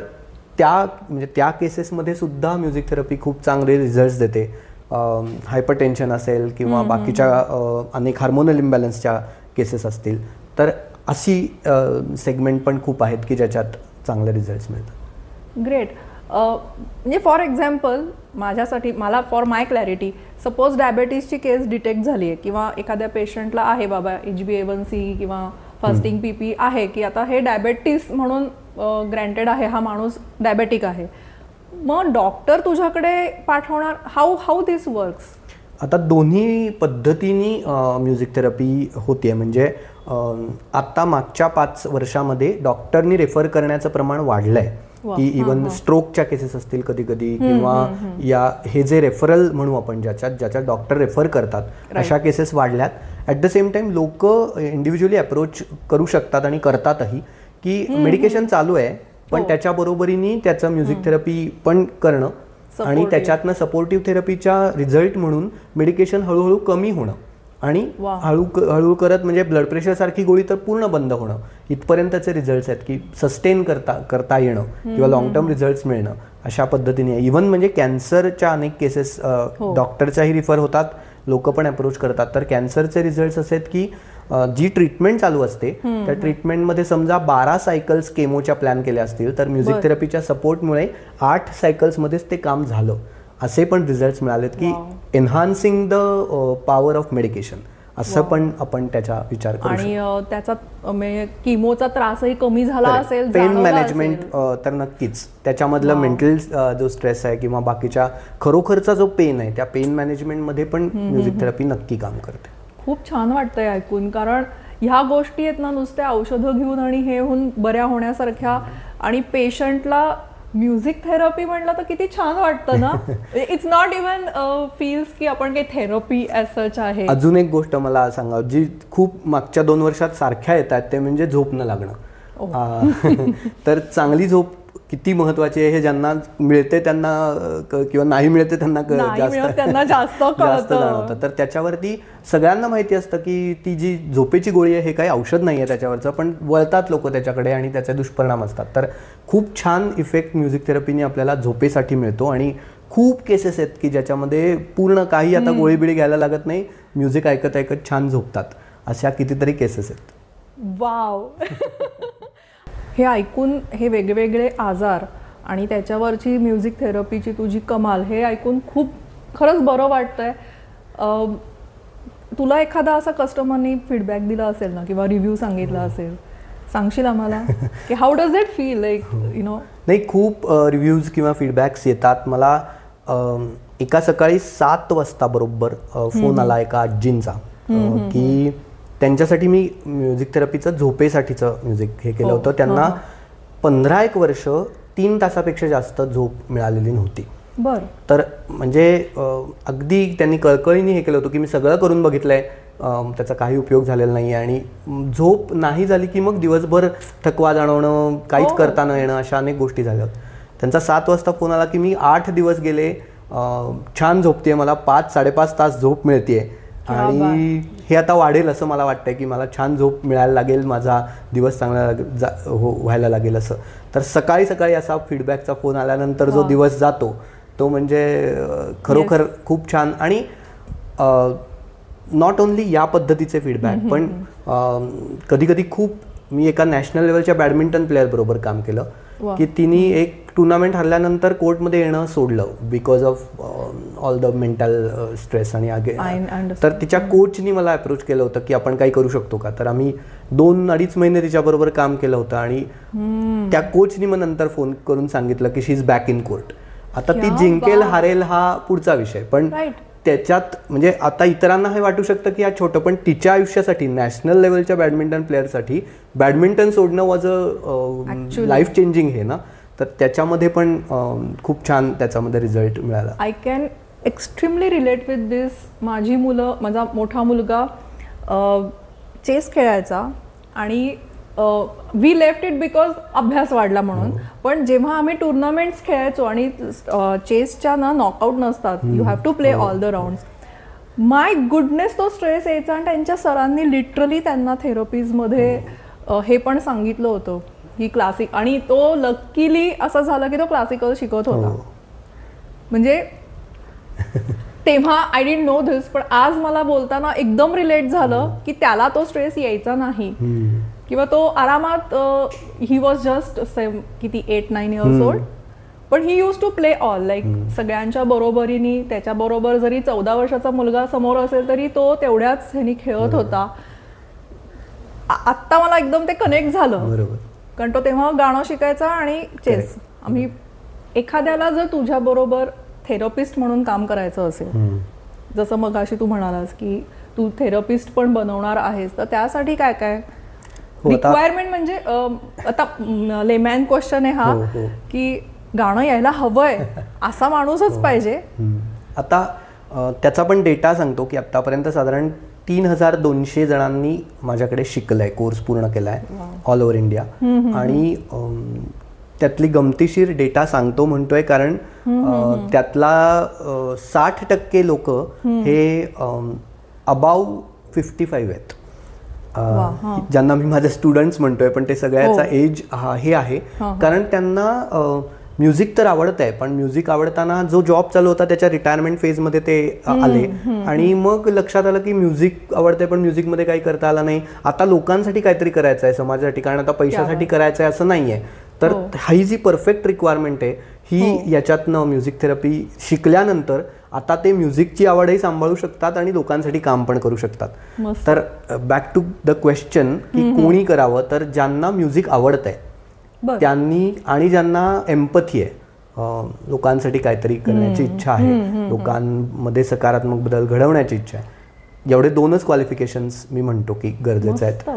त्या केसेसमध्ये सुद्धा म्युझिक थेरपी खूप चांगले रिझल्ट्स देते. हायपरटेन्शन असेल किंवा बाकीच्या अनेक हार्मोनल इम्बॅलन्सच्या केसेस असतील तर अशी सेगमेंट पण खूप आहेत की ज्याच्यात चांगले रिझल्ट्स मिळतात. ग्रेट. म्हणजे फॉर एक्झाम्पल मला फॉर माय क्लॅरिटी, सपोज डायबेटीसची केस डिटेक्ट झाली आहे किंवा एखाद्या पेशंटला आहे बाबा HbA1c किंवा फास्टिंग PP आहे की आता हे डायबेटीस म्हणून ग्रँटेड आहे, हा माणूस डायबेटिक आहे, मग डॉक्टर तुझ्याकडे पाठवणार. How this works? आता दोन्ही पद्धतीने म्युझिक थेरपी होते. म्हणजे आत्ता मागच्या 5 वर्षामध्ये डॉक्टरनी रेफर करण्याचं प्रमाण वाढलं आहे की इव्हन स्ट्रोकच्या केसेस असतील कधी कधी किंवा हे जे रेफरल म्हणू आपण ज्याच्यात डॉक्टर रेफर करतात अशा केसेस वाढल्यात. ॲट द सेम टाइम लोक इंडिव्हिज्युअली अप्रोच करू शकतात आणि करतातही की मेडिकेशन चालू आहे पण त्याच्या बरोबरीने त्याचं म्युझिक थेरपी पण करणं आणि त्याच्यातनं सपोर्टिव्ह थेरपीच्या रिझल्ट म्हणून मेडिकेशन हळूहळू कमी होणं आणि हळूहळू करत म्हणजे ब्लड प्रेशर सारखी गोळी तर पूर्ण बंद होणं इथपर्यंतचे रिझल्ट्स आहेत की सस्टेन करता येणं किंवा लॉंग टर्म रिझल्ट्स मिळणं अशा पद्धतीने. इव्हन म्हणजे कॅन्सरच्या अनेक केसेस डॉक्टरच्याही रिफर होतात, लोक पण अप्रोच करतात. तर कॅन्सरचे रिझल्ट्स असे आहेत की जी ट्रीटमेंट चालू असते त्या ट्रीटमेंटमध्ये समजा 12 सायकल्स केमोच्या प्लॅन केल्या असतील तर म्युझिक थेरपीच्या सपोर्टमुळे 8 सायकल्समध्येच ते काम झालं असे पण रिझल्ट्स मिळालेत की एन्हान्सिंग द पॉवर ऑफ मेडिकेशन असं पण आपण त्याचा विचार करू. आणि त्याचा किमोचा त्रासही कमी झाला असेल, पेन मॅनेजमेंट तर नक्कीच त्याच्यामधलं मेंटल जो स्ट्रेस आहे किंवा बाकीच्या खरोखरचा जो पेन आहे त्या पेन मॅनेजमेंटमध्ये पण म्युझिक थेरपी नक्की काम करते. खूप छान वाटतंय ऐकून, कारण ह्या गोष्टी आहेत ना नुसत्या औषधं घेऊन आणि हे होऊन बऱ्या होण्यासारख्या, आणि पेशंटला म्युझिक थेरपी म्हणलं तर किती छान वाटतं ना. इट्स नॉट इवन फील्स की आपण काही थेरपी ॲज सच आहे. अजून एक गोष्ट मला सांगावं जी खूप मागच्या 2 वर्षात सारख्या येतात ते म्हणजे झोप न लागणं. तर चांगली झोप किती महत्वाची आहे हे ज्यांना मिळते त्यांना किंवा नाही मिळते त्यांना जास्त जाणवतं. तर त्याच्यावरती सगळ्यांना माहिती असतं की ती जी झोपेची गोळी आहे हे काही औषध नाही आहे त्याच्यावरचं, पण वळतात लोक त्याच्याकडे आणि त्याचे दुष्परिणाम असतात. तर खूप छान इफेक्ट म्युझिक थेरपीने आपल्याला झोपेसाठी मिळतो आणि खूप केसेस आहेत की ज्याच्यामध्ये पूर्ण काही आता गोळी बिळी घ्यायला लागत नाही, म्युझिक ऐकत ऐकत छान झोपतात. अशा कितीतरी केसेस आहेत. वाव. हे ऐकून हे वेगवेगळे आजार आणि त्याच्यावरची म्युझिक थेरपीची तुझी कमाल हे ऐकून खूप खरंच बरं वाटतंय. तुला एखादा असा कस्टमरनी फीडबॅक दिला असेल ना किंवा रिव्ह्यू सांगितला असेल, सांगशील आम्हाला की how does it feel like नाही, खूप रिव्ह्यूज किंवा फीडबॅक्स येतात मला. एका सकाळी 7 वाजता बरोबर फोन आला एका आजींचा की त्यांच्यासाठी मी म्युझिक थेरपीचं झोपेसाठीचं म्युझिक हे केलं होतं. त्यांना 15 वर्ष 3 तासापेक्षा जास्त झोप मिळालेली नव्हती. बरं. तर म्हणजे अगदी त्यांनी कळकळीने हे केलं होतं की मी सगळं करून बघितलंय, त्याचा काही उपयोग झालेला नाही आणि झोप नाही झाली की मग दिवसभर थकवा जाणवणं, काहीच करता न येणं, अशा अनेक गोष्टी झाल्या. त्यांचा 7 वाजता फोन आला की मी 8 दिवस गेले छान झोपते, मला 5-5.5 तास झोप मिळते आणि हे आता वाढेल असं मला वाटतंय की मला छान झोप मिळायला लागेल, माझा दिवस चांगला व्हायला लागेल असं. तर सकाळी सकाळी असा फीडबॅकचा फोन आल्यानंतर जो दिवस जातो तो म्हणजे खरोखर खूप छान. आणि नॉट ओन्ली या पद्धतीचे फीडबॅक, पण कधी कधी खूप मी एका नॅशनल लेवलच्या बॅडमिंटन प्लेअर बरोबर काम केलं की तिने एक टुर्नामेंट हरल्यानंतर कोर्टमध्ये येणं सोडलं because of all the mental stress. आणि तर तिच्या कोचनी मला अप्रोच केलं होतं की आपण काही करू शकतो का. तर आम्ही 2-2.5 महिने तिच्याबरोबर काम केलं होतं आणि त्या कोचनी मग नंतर फोन करून सांगितलं की शी इज बॅक इन कोर्ट. आता ती जिंकेल हारेल हा पुढचा विषय, पण त्याच्यात म्हणजे आता इतरांना हे वाटू शकतं की हा छोटं, पण तिच्या आयुष्यासाठी नॅशनल लेवलच्या बॅडमिंटन प्लेअरसाठी बॅडमिंटन सोडणं वॉज अ लाईफ चेंजिंग हे ना. तर त्याच्यामध्ये पण खूप छान त्याच्यामध्ये रिझल्ट मिळाला. I can extremely relate with this. माझी मुलं, माझा मोठा मुलगा चेस खेळायचा आणि वी लेफ्ट इट बिकॉज अभ्यास वाढला म्हणून. पण जेव्हा आम्ही टुर्नामेंट्स खेळायचो आणि चेसच्या ना नॉकआउट नसतात, you have to play all the rounds, my goodness तो स्ट्रेस यायचा. आणि त्यांच्या सरांनी लिटरली त्यांना थेरपीजमध्ये हे पण सांगितलं होतं की क्लासिक, आणि तो लकीली असं झालं की तो क्लासिकल शिकत होता. म्हणजे तेव्हा आय डिडंट नो धिस, पण आज मला बोलताना एकदम रिलेट झालं की त्याला तो स्ट्रेस यायचा नाही किंवा तो आरामात. ही वॉज जस्ट किती 8-9 इयर्स ओल्ड, पण he use to play all like सगळ्यांच्या बरोबरीने. त्याच्याबरोबर जरी 14 वर्षाचा मुलगा समोर असेल तरी तो तेवढ्याच ह्यानी खेळत होता. आत्ता मला एकदम ते कनेक्ट झालं कारण तो तेव्हा गाणं शिकायचा आणि चेस. आम्ही एखाद्याला जर तुझ्या बरोबर थेरपिस्ट म्हणून काम करायचं असेल, जसं मगाशी तू म्हणालास की तू थेरपिस्ट पण बनवणार आहेस, तर त्यासाठी काय काय रिक्वायरमेंट, म्हणजे आता लेमॅन क्वेश्चन आहे हा की गाणं यायला हवंय असा माणूसच पाहिजे. आता त्याचा पण डेटा सांगतो की आतापर्यंत साधारण 3200 जणांनी माझ्याकडे शिकलंय, कोर्स पूर्ण केलाय ऑल ओव्हर इंडिया. आणि त्यातली गमतीशीर डेटा सांगतो म्हणतोय कारण त्यातला 60% लोक हे अबाव 55 आहेत, ज्यांना मी माझे स्टुडंट्स म्हणतोय, पण ते सगळ्याचा एज हे आहे. कारण त्यांना म्युझिक तर आवडत आहे, पण म्युझिक आवडताना जो जॉब चालू होता त्याच्या रिटायरमेंट फेजमध्ये ते आले आणि मग लक्षात आलं की म्युझिक आवडतंय पण म्युझिकमध्ये काही करता आलं नाही. आता लोकांसाठी काहीतरी करायचं आहे समाजासाठी, कारण आता पैशासाठी करायचं आहे असं नाही आहे. तर ही जी परफेक्ट रिक्वायरमेंट आहे ही याच्यातनं म्युझिक थेरपी शिकल्यानंतर आता ते म्युझिकची आवडही सांभाळू शकतात आणि लोकांसाठी काम पण करू शकतात. तर बॅक टू द क्वेश्चन की कोणी करावं, तर ज्यांना म्युझिक आवडतंय त्यांनी आणि ज्यांना एम्पथी आहे, लोकांसाठी काहीतरी करण्याची इच्छा आहे, लोकांमध्ये सकारात्मक बदल घडवण्याची इच्छा आहे, एवढे 2च क्वालिफिकेशन्स मी म्हणतो की गरजेचं आहेत.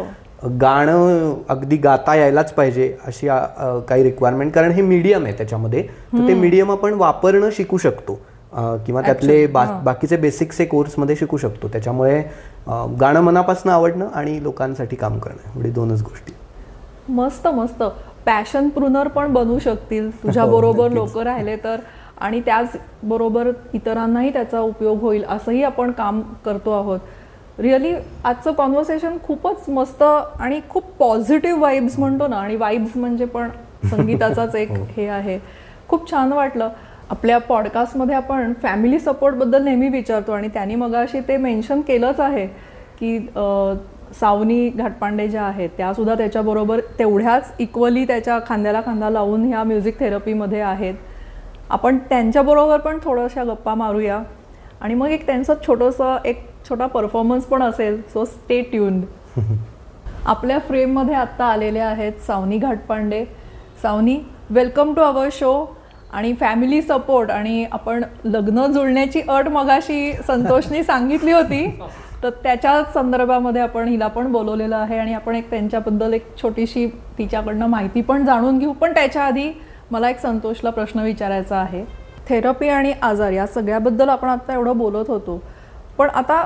गाणं अगदी गाता यायलाच पाहिजे अशी काही रिक्वायरमेंट, कारण हे मीडियम आहे त्याच्यामध्ये, तर ते मीडियम आपण वापरणं शिकू शकतो किंवा त्यातले बाकीचे बेसिक्स हे कोर्समध्ये शिकू शकतो. त्याच्यामुळे गाणं मनापासून आवडणं आणि लोकांसाठी काम करणं, एवढी 2च गोष्टी. मस्त मस्त. पॅशन प्रूनर पण बनू शकतील तुझ्या बरोबर लोक राहिले तर, आणि त्याचबरोबर इतरांनाही त्याचा उपयोग होईल असंही आपण काम करतो आहोत. रिअली आजचं कॉन्व्हर्सेशन खूपच मस्त आणि खूप पॉझिटिव्ह वाईब्स म्हणतो ना, आणि वाईब्स म्हणजे पण संगीताचाच एक हे आहे. खूप छान वाटलं. आपल्या पॉडकास्टमध्ये आपण फॅमिली सपोर्टबद्दल नेहमी विचारतो आणि त्यांनी मगाशी ते मेन्शन केलंच आहे की सावनी घाटपांडे ज्या आहेत त्यासुद्धा त्याच्याबरोबर तेवढ्याच इक्वली त्याच्या खांद्याला खांदा लावून ह्या म्युझिक थेरपीमध्ये आहेत. आपण त्यांच्याबरोबर पण थोड्याशा गप्पा मारूया आणि मग एक त्यांचं एक छोटा परफॉर्मन्स पण असेल. So stay tuned. आपल्या फ्रेममध्ये आत्ता आलेले आहेत Savani Ghatpande. Savani, welcome to our show. आणि फॅमिली सपोर्ट आणि आपण लग्न जुळण्याची अट मगाशी संतोषनी सांगितली होती, तर त्याच्या संदर्भामध्ये आपण हिला पण बोलवलेलं आहे आणि आपण एक त्यांच्याबद्दल एक छोटीशी तिच्याकडनं माहिती पण जाणून घेऊ. पण त्याच्या आधी मला एक संतोषला प्रश्न विचारायचा आहे. थेरपी आणि आजार या सगळ्याबद्दल आपण आता एवढं बोलत होतो, पण आता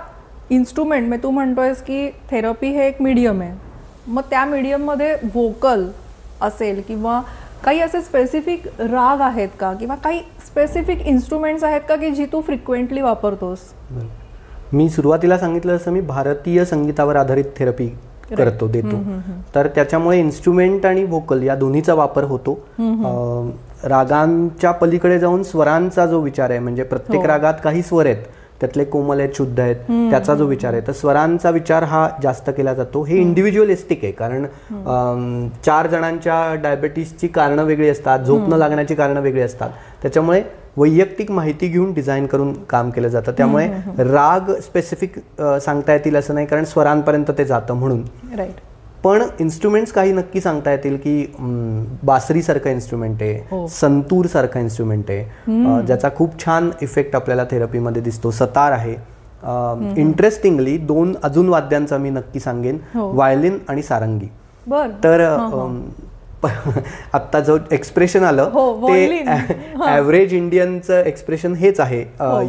इन्स्ट्रुमेंट म्हणजे तू म्हणतोयस की थेरपी हे एक मीडियम आहे, मग त्या मीडियममध्ये व्होकल असेल किंवा काही असे स्पेसिफिक राग आहेत का किंवा काही स्पेसिफिक इन्स्ट्रुमेंट्स आहेत का की जी तू फ्रिक्वेंटली वापरतोस? मी सुरुवातीला सांगितलं जसं मी भारतीय संगीतावर आधारित थेरपी करतो देतो, तर त्याच्यामुळे इन्स्ट्रुमेंट आणि व्होकल या दोन्हीचा वापर होतो. रागांच्या पलीकडे जाऊन स्वरांचा जो विचार आहे, म्हणजे प्रत्येक रागात काही स्वर आहेत, त्यातले कोमल आहेत, शुद्ध आहेत, त्याचा जो विचार आहे, तर स्वरांचा विचार हा जास्त केला जातो. हे इंडिव्हिज्युअलिस्टिक आहे, कारण 4 जणांच्या डायबेटीसची कारणं वेगळी असतात, झोप न लागण्याची कारणं वेगळी असतात, त्याच्यामुळे वैयक्तिक माहिती घेऊन डिझाईन करून काम केलं जातं. त्यामुळे राग स्पेसिफिक सांगता येतील असं नाही, कारण स्वरांपर्यंत ते जातं म्हणून. राईट. पण इन्स्ट्रुमेंट्स काही नक्की सांगता येतील की बासरीसारखं इन्स्ट्रुमेंट आहे, संतूर सारखं इन्स्ट्रुमेंट आहे, ज्याचा खूप छान इफेक्ट आपल्याला थेरपीमध्ये दिसतो. सतार आहे. इंटरेस्टिंगली 2 अजून वाद्यांचा मी नक्की सांगेन, व्हायोलिन आणि सारंगी. तर आत्ता जो एक्सप्रेशन आलं ते ॲव्हरेज इंडियनचं एक्सप्रेशन हेच आहे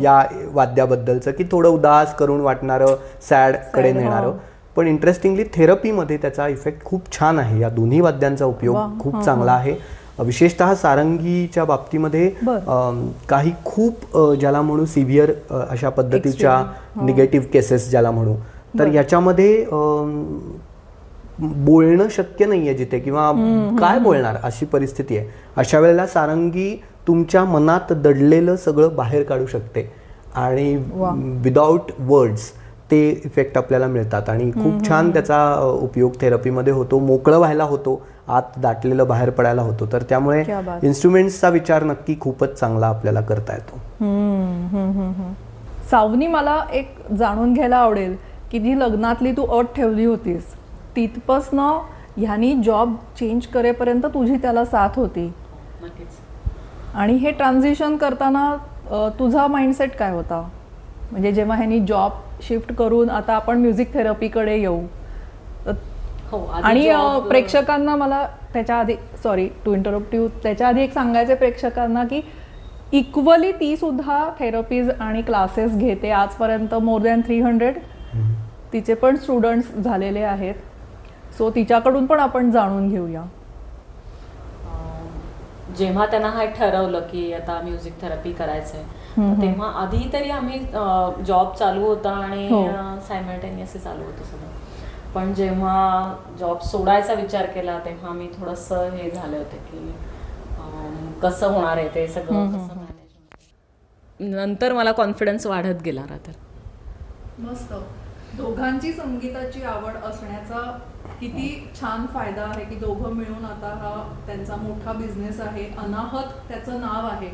या वाद्याबद्दलचं, की थोडं उदास करून वाटणारं, सॅड कडे नेणारं. पण इंटरेस्टिंगली थेरपीमध्ये त्याचा इफेक्ट खूप छान आहे. या दोन्ही वाद्यांचा उपयोग खूप चांगला आहे. विशेषतः सारंगीच्या बाबतीमध्ये काही खूप ज्याला म्हणू सिव्हिअर अशा पद्धतीच्या निगेटिव्ह केसेस ज्याला म्हणू, तर याच्यामध्ये बोलणं शक्य नाही आहे जिथे, किंवा काय बोलणार अशी परिस्थिती आहे. अशा वेळेला सारंगी तुमच्या मनात दडलेलं सगळं बाहेर काढू शकते आणि विदाउट वर्ड्स ते इफेक्ट आपल्याला मिळतात आणि खूप छान त्याचा उपयोग थेरपीमध्ये होतो. मोकळं व्हायला होतो, आत दाटलेलं बाहेर पडायला होतो. तर त्यामुळे इन्स्ट्रुमेंट्सचा विचार नक्की खूपच चांगला आपल्याला करता येतो. सावनी, मला एक जाणून घ्यायला आवडेल की जी लग्नातली तू अट ठेवली होतीस तिथपासनं ह्यानी जॉब चेंज करेपर्यंत तुझी त्याला साथ होती, आणि हे ट्रान्झिशन करताना तुझा माइंडसेट काय होता? म्हणजे जेव्हा ह्यानी जॉब शिफ्ट करून आता आपण म्युझिक थेरपीकडे येऊ, आणि प्रेक्षकांना मला त्याच्या आधी, सॉरी टू इंटरप्ट यू, त्याच्या आधी एक सांगायचे प्रेक्षकांना की इक्वली ती सुद्धा थेरपीज आणि क्लासेस घेते आजपर्यंत. मोर दॅन 300 तिचे पण स्टुडंट्स झालेले आहेत. सो तिच्याकडून पण आपण जाणून घेऊया. जेव्हा त्यांना हा ठरवलं की आता म्युझिक थेरपी करायचंय, तेव्हा आधी तरी आम्ही जॉब चालू होता आणि सायमल्टेनियसली चालू होतं सगळं. पण जेव्हा जॉब सोडायचा विचार केला तेव्हा मी थोडंसं हे झाले होते की कसं होणार आहे ते सगळं, कसं मॅनेज. नंतर मला कॉन्फिडन्स वाढत गेला. तर मस्त. दोघांची संगीताची आवड असण्याचा किती छान फायदा आहे की दोघं मिळून आता हा त्यांचा मोठा बिझनेस आहे. अनाहत त्याचं नाव आहे.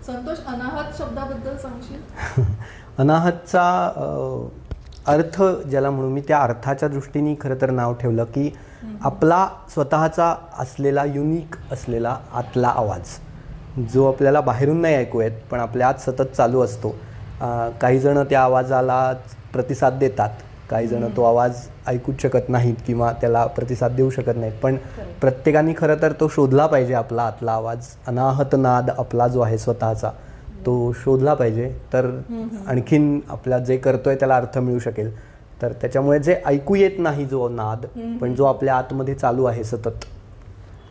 संतोष, अनाहत शब्दाबद्दल सांगशील? अनाहतचा अर्थ ज्याला म्हणून मी त्या अर्थाच्या दृष्टीने खरं तर नाव ठेवलं की आपला स्वतःचा असलेला युनिक असलेला आतला आवाज, जो आपल्याला बाहेरून नाही ऐकू येत पण आपल्या आत सतत चालू असतो. काही जण त्या आवाजाला प्रतिसाद देतात, काही जण तो आवाज ऐकूच शकत नाहीत किंवा त्याला प्रतिसाद देऊ शकत नाहीत. पण प्रत्येकाने खरं तर तो शोधला पाहिजे. आपला आतला आवाज, अनाहत नाद आपला जो आहे स्वतःचा, तो शोधला पाहिजे. तर आणखीन आपला जे करतोय त्याला अर्थ मिळू शकेल. तर त्याच्यामुळे जे ऐकू येत नाही जो नाद, पण जो आपल्या आतमध्ये चालू आहे सतत,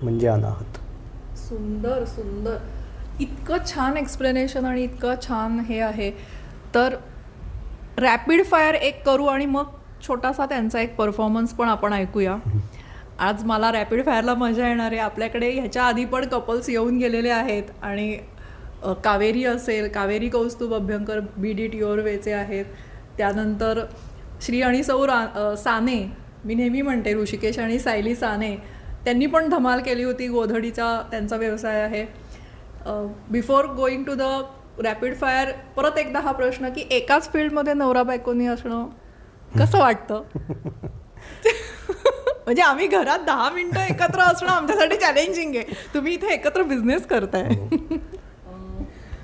म्हणजे अनाहत. सुंदर सुंदर. इतकं छान एक्सप्लेनेशन आणि इतकं छान हे आहे. तर रॅपिड फायर एक करू आणि मग छोटासा त्यांचा एक परफॉर्मन्स पण आपण ऐकूया. आज मला रॅपिड फायरला मजा येणार आहे. आपल्याकडे ह्याच्या आधी पण कपल्स येऊन गेलेले आहेत आणि कावेरी असेल, कावेरी कौस्तुभ अभ्यंकर बीड इट युअर वेचे आहेत. त्यानंतर श्री आणि सौ साने, मी नेहमी म्हणते ऋषिकेश आणि सायली साने, त्यांनी पण धमाल केली होती. गोधडीचा त्यांचा व्यवसाय आहे. Before going to the rapid fire, परत एकदा हा प्रश्न की एकाच फील्डमध्ये नवरा बायकोनी असणं कसं वाटतं? म्हणजे आम्ही घरात 10 मिनिटं एकत्र असणं आमच्यासाठी चॅलेंजिंग आहे. तुम्ही इथे एकत्र बिझनेस करताय.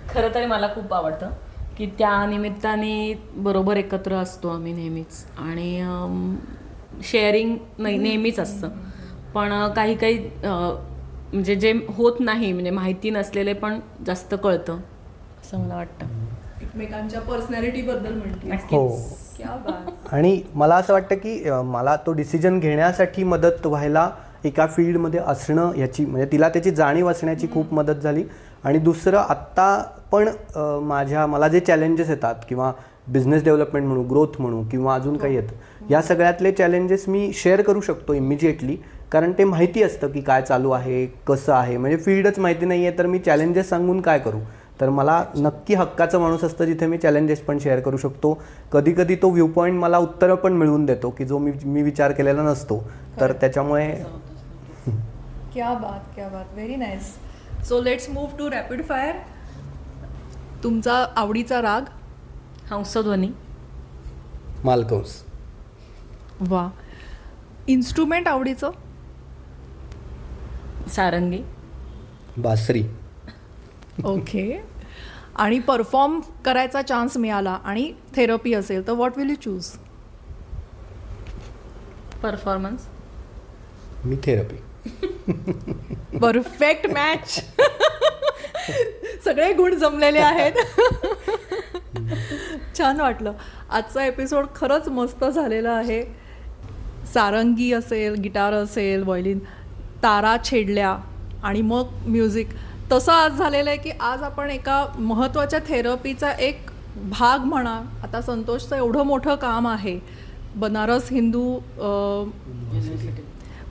खरं तरी मला खूप आवडतं की त्या निमित्ताने बरोबर एकत्र असतो आम्ही नेहमीच, आणि शेअरिंग नेहमीच असतं. पण काही काही म्हणजे जे होत नाही, म्हणजे माहिती नसलेले पण जास्त कळतं असं मला वाटतं. एकमेकांच्या पर्सनॅलिटी बद्दल म्हणते. हो. आणि मला असं वाटतं की मला तो डिसिजन घेण्यासाठी मदत व्हायला एका फील्डमध्ये असणं ह्याची म्हणजे तिला त्याची जाणीव असण्याची खूप मदत झाली. आणि दुसरं आत्ता पण मला जे चॅलेंजेस येतात किंवा बिझनेस डेव्हलपमेंट म्हणू, ग्रोथ म्हणू किंवा अजून काही येतं, या सगळ्यातले चॅलेंजेस मी शेअर करू शकतो इमिजिएटली, कारण ते माहिती असतं की काय चालू आहे, कसं आहे. म्हणजे फील्डच माहिती नाही आहे तर मी चॅलेंजेस सांगून काय करू. तर मला नक्की हक्काचा माणूस असतं जिथे मी चॅलेंजेस पण शेअर करू शकतो. कधी कधी तो व्ह्यू पॉईंट मला उत्तरं पण मिळवून देतो की जो मी विचार केलेला नसतो. तर त्याच्यामुळे क्या बात, very nice. So let's move to rapid fire. तुमचा आवडीचा राग? हंसध्वनी. मालकंस. वा. इन्स्ट्रुमेंट आवडीचं? सारंगी. बासरी. ओके. आणि परफॉर्म करायचा चान्स मिळाला आणि थेरपी असेल तर what will you choose? Performance. Me therapy. Perfect match. सगळे गुण जमलेले आहेत. छान वाटलं. आजचा एपिसोड खरंच मस्त झालेला आहे. सारंगी असेल, गिटार असेल, व्हायोलिन, तारा छेडल्या आणि मग म्युझिक. तसं आज झालेलं आहे की आज आपण एका महत्त्वाच्या थेरपीचा एक भाग म्हणा. आता संतोषचं एवढं मोठं काम आहे.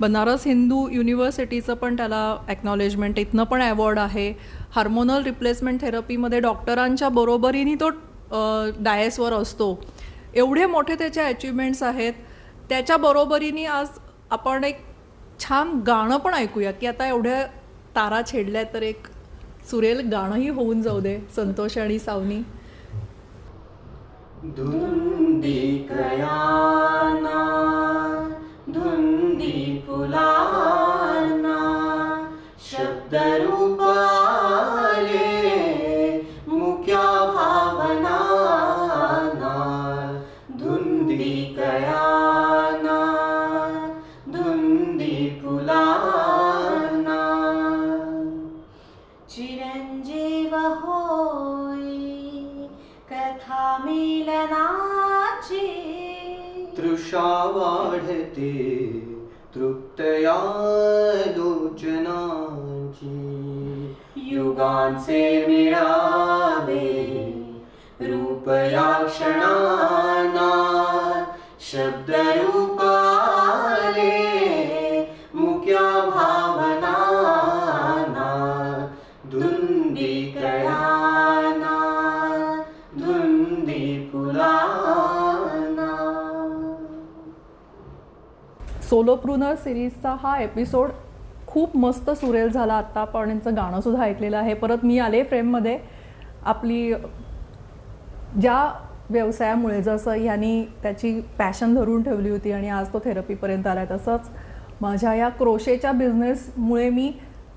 बनारस हिंदू युनिव्हर्सिटीचं पण त्याला ॲक्नॉलेजमेंट, इथनं पण अवॉर्ड आहे. हार्मोनल रिप्लेसमेंट थेरपीमध्ये डॉक्टरांच्या बरोबरीने तो डायसवर असतो. एवढे मोठे त्याचे अचिव्हमेंट्स आहेत. त्याच्या बरोबरीने आज आपण एक छान गाणं पण ऐकूया की आता एवढ्या तारा छेडल्या तर एक सुरेल गाणंही होऊन जाऊ दे. संतोष आणि सावनी. धुंदी कयाना धुंदी फुलाना शब्द रूपाले मुक्या भावना धुंदी कयाना धुंदी फुलाना चिरंजीव होई कथा मिलनाची तृषा वाढते तृप्तया लोचनाची युगांचे मिळावे रूप या क्षणाना शब्द रूपाले मुक्या भावना धुंदी कयाना धुंदी फुलाना. सोलोप्रुनर सिरीजचा हा एपिसोड खूप मस्त सुरेल झाला. आत्ता आपण यांचं गाणंसुद्धा ऐकलेलं आहे. परत मी आले फ्रेममध्ये. आपली ज्या व्यवसायामुळे जसं ह्यांनी त्याची पॅशन धरून ठेवली होती आणि आज तो थेरपीपर्यंत आला आहे, तसंच माझ्या या क्रोशेच्या बिझनेसमुळे मी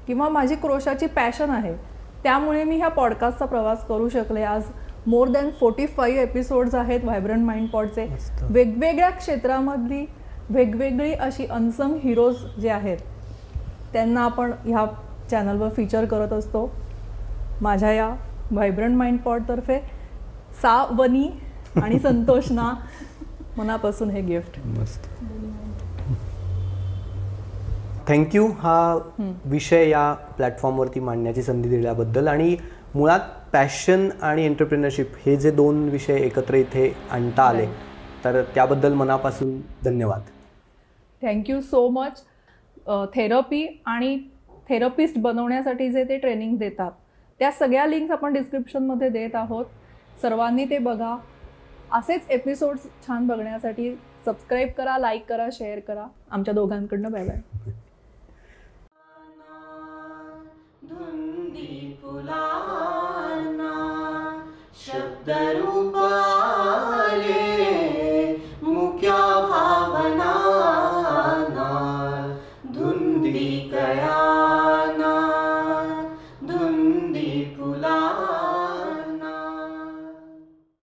किंवा माझी क्रोशाची पॅशन आहे त्यामुळे मी ह्या पॉडकास्टचा प्रवास करू शकले. आज मोर दॅन 45 एपिसोड्स आहेत व्हायब्रंट माइंड पॉडचे. वेगवेगळ्या क्षेत्रामधली वेगवेगळी अशी अनसंग हिरोज जे आहेत त्यांना आपण ह्या चॅनलवर फीचर करत असतो. माझ्या या व्हायब्रंट माइंड पॉडतर्फे सावनी आणि संतोषना मनापासून हे गिफ्ट. मस्त. थँक्यू हा विषय या प्लॅटफॉर्मवरती मांडण्याची संधी दिल्याबद्दल. आणि मुळात पॅशन आणि एंटरप्रिनरशिप हे जे दोन विषय एकत्र इथे आणता आले तर त्याबद्दल मनापासून धन्यवाद. Thank you so much. थेरपी आणि थेरपिस्ट बनवण्यासाठी जे ते ट्रेनिंग देतात त्या सगळ्या लिंक्स आपण डिस्क्रिप्शनमध्ये देत आहोत. सर्वांनी ते बघा. असेच एपिसोड्स छान बघण्यासाठी सबस्क्राईब करा, लाईक करा, शेअर करा. आमच्या दोघांकडनं बाय बाय. धुंदी फुलाना शब्द रूपाले मुक्या भावना धुंदी कयाना धुंदी फुला